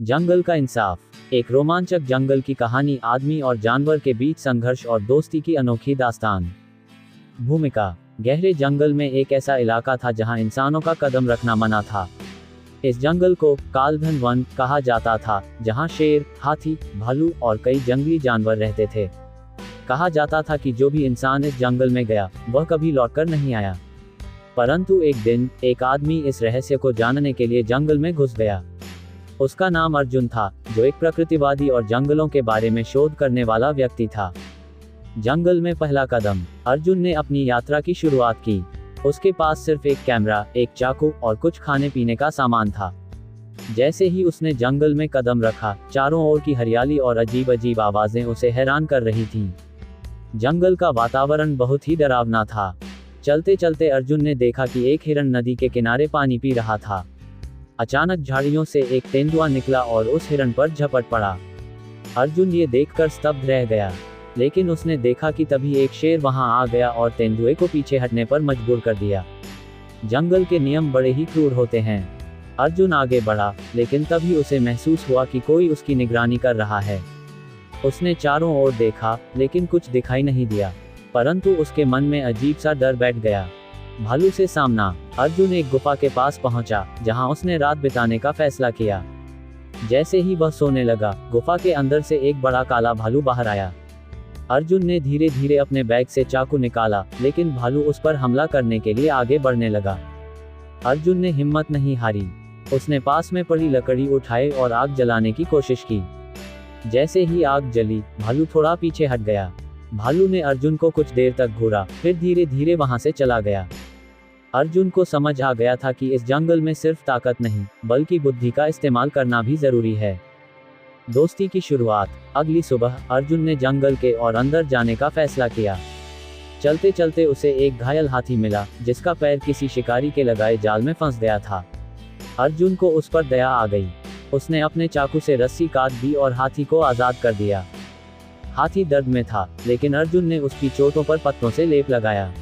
जंगल का इंसाफ। एक रोमांचक जंगल की कहानी, आदमी और जानवर के बीच संघर्ष और दोस्ती की अनोखी दास्तान। भूमिका। गहरे जंगल में एक ऐसा इलाका था जहां इंसानों का कदम रखना मना था। इस जंगल को कालधन वन कहा जाता था, जहां शेर, हाथी, भालू और कई जंगली जानवर रहते थे। कहा जाता था कि जो भी इंसान इस जंगल में गया, वह कभी लौटकर नहीं आया। परंतु एक दिन एक आदमी इस रहस्य को जानने के लिए जंगल में घुस गया। उसका नाम अर्जुन था, जो एक प्रकृतिवादी और जंगलों के बारे में शोध करने वाला व्यक्ति था। जंगल में पहला कदम। अर्जुन ने अपनी यात्रा की शुरुआत की। उसके पास सिर्फ एक कैमरा, एक चाकू और कुछ खाने पीने का सामान था। जैसे ही उसने जंगल में कदम रखा, चारों ओर की हरियाली और अजीब अजीब आवाजें उसे हैरान कर रही थीं। जंगल का वातावरण बहुत ही डरावना था। चलते चलते अर्जुन ने देखा कि एक हिरण नदी के किनारे पानी पी रहा था। अचानक झाड़ियों से एक तेंदुआ निकला और उस हिरण पर झपट पड़ा। अर्जुन ये देखकर स्तब्ध रह गया, लेकिन उसने देखा कि तभी एक शेर वहां आ गया और तेंदुए को पीछे हटने पर मजबूर कर दिया। जंगल के नियम बड़े ही क्रूर होते हैं। अर्जुन आगे बढ़ा, लेकिन तभी उसे महसूस हुआ कि कोई उसकी निगरानी कर रहा है। उसने चारों ओर देखा, लेकिन कुछ दिखाई नहीं दिया। परंतु उसके मन में अजीब सा डर बैठ गया। भालू से सामना। अर्जुन एक गुफा के पास पहुंचा, जहां उसने रात बिताने का फैसला किया। जैसे ही वह सोने लगा, गुफा के अंदर से एक बड़ा काला भालू बाहर आया। अर्जुन ने धीरे धीरे अपने बैग से चाकू निकाला, लेकिन भालू उस पर हमला करने के लिए आगे बढ़ने लगा। अर्जुन ने हिम्मत नहीं हारी। उसने पास में पड़ी लकड़ी उठाई और आग जलाने की कोशिश की। जैसे ही आग जली, भालू थोड़ा पीछे हट गया। भालू ने अर्जुन को कुछ देर तक घूरा, फिर धीरे धीरे वहां से चला गया। अर्जुन को समझ आ गया था कि इस जंगल में सिर्फ ताकत नहीं, बल्कि बुद्धि का इस्तेमाल करना भी जरूरी है। दोस्ती की शुरुआत। अगली सुबह अर्जुन ने जंगल के और अंदर जाने का फैसला किया। चलते चलते उसे एक घायल हाथी मिला, जिसका पैर किसी शिकारी के लगाए जाल में फंस गया था। अर्जुन को उस पर दया आ गई। उसने अपने चाकू से रस्सी काट दी और हाथी को आजाद कर दिया। हाथी दर्द में था, लेकिन अर्जुन ने उसकी चोटों पर पत्तों से लेप लगाया।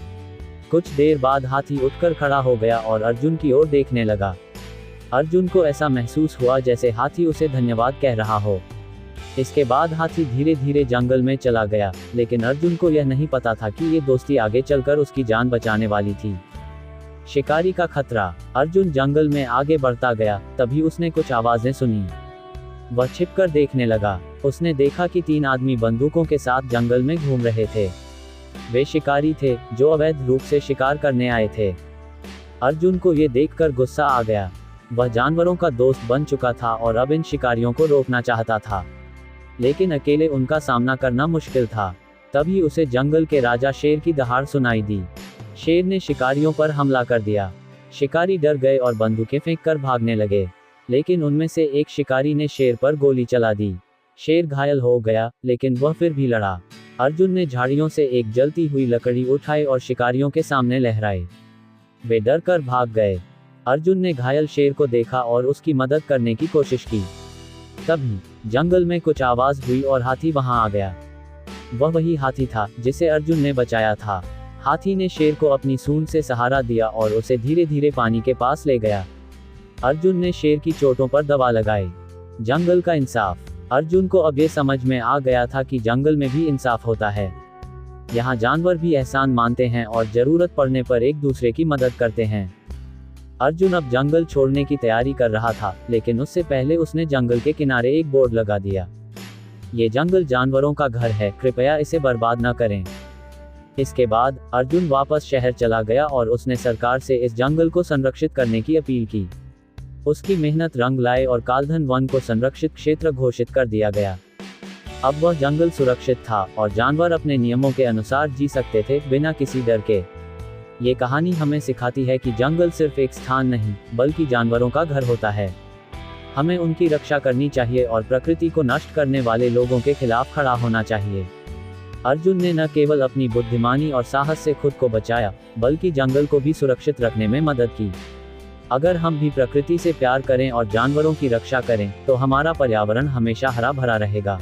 कुछ देर बाद हाथी उठकर खड़ा हो गया और अर्जुन की ओर देखने लगा। अर्जुन को ऐसा महसूस हुआ जैसे हाथी उसे धन्यवाद कह रहा हो। इसके बाद हाथी धीरे धीरे जंगल में चला गया, लेकिन अर्जुन को यह नहीं पता था कि ये दोस्ती आगे चलकर उसकी जान बचाने वाली थी। शिकारी का खतरा। अर्जुन जंगल में आगे बढ़ता गया, तभी उसने कुछ आवाजें सुनी। वह छिपकर देखने लगा। उसने देखा कि 3 आदमी बंदूकों के साथ जंगल में घूम रहे थे। वे शिकारी थे, जो अवैध रूप से शिकार करने आए थे। अर्जुन को ये देखकर गुस्सा आ गया। वह जानवरों का दोस्त बन चुका था और अब इन शिकारियों को रोकना चाहता था, लेकिन अकेले उनका सामना करना मुश्किल था। तभी उसे जंगल के राजा शेर की दहाड़ सुनाई दी। शेर ने शिकारियों पर हमला कर दिया। शिकारी डर गए और बंदूकें फेंककर भागने लगे, लेकिन उनमें से एक शिकारी ने शेर पर गोली चला दी। शेर घायल हो गया, लेकिन वह फिर भी लड़ा। अर्जुन ने झाड़ियों से एक जलती हुई लकड़ी उठाई और शिकारियों के सामने लहराई। वे डर कर भाग गए। अर्जुन ने घायल शेर को देखा और उसकी मदद करने की कोशिश की। तभी जंगल में कुछ आवाज हुई और हाथी वहां आ गया। वह वही हाथी था जिसे अर्जुन ने बचाया था। हाथी ने शेर को अपनी सूंड से सहारा दिया और उसे धीरे धीरे पानी के पास ले गया। अर्जुन ने शेर की चोटों पर दवा लगाई। जंगल का इंसाफ। अर्जुन को अब ये समझ में आ गया था कि जंगल में भी इंसाफ होता है। यहाँ जानवर भी एहसान मानते हैं और जरूरत पड़ने पर एक दूसरे की मदद करते हैं। अर्जुन अब जंगल छोड़ने की तैयारी कर रहा था, लेकिन उससे पहले उसने जंगल के किनारे एक बोर्ड लगा दिया। ये जंगल जानवरों का घर है, कृपया इसे बर्बाद न करें। इसके बाद अर्जुन वापस शहर चला गया और उसने सरकार से इस जंगल को संरक्षित करने की अपील की। उसकी मेहनत रंग लाए और कालधन वन को संरक्षित क्षेत्र घोषित कर दिया गया। अब वह जंगल सुरक्षित था और जानवर अपने नियमों के अनुसार जी सकते थे, बिना किसी डर के। ये कहानी हमें सिखाती है कि जंगल सिर्फ एक स्थान नहीं, बल्कि जानवरों का घर होता है। हमें उनकी रक्षा करनी चाहिए और प्रकृति को नष्ट करने वाले लोगों के खिलाफ खड़ा होना चाहिए। अर्जुन ने न केवल अपनी बुद्धिमानी और साहस से खुद को बचाया, बल्कि जंगल को भी सुरक्षित रखने में मदद की। अगर हम भी प्रकृति से प्यार करें और जानवरों की रक्षा करें, तो हमारा पर्यावरण हमेशा हरा भरा रहेगा।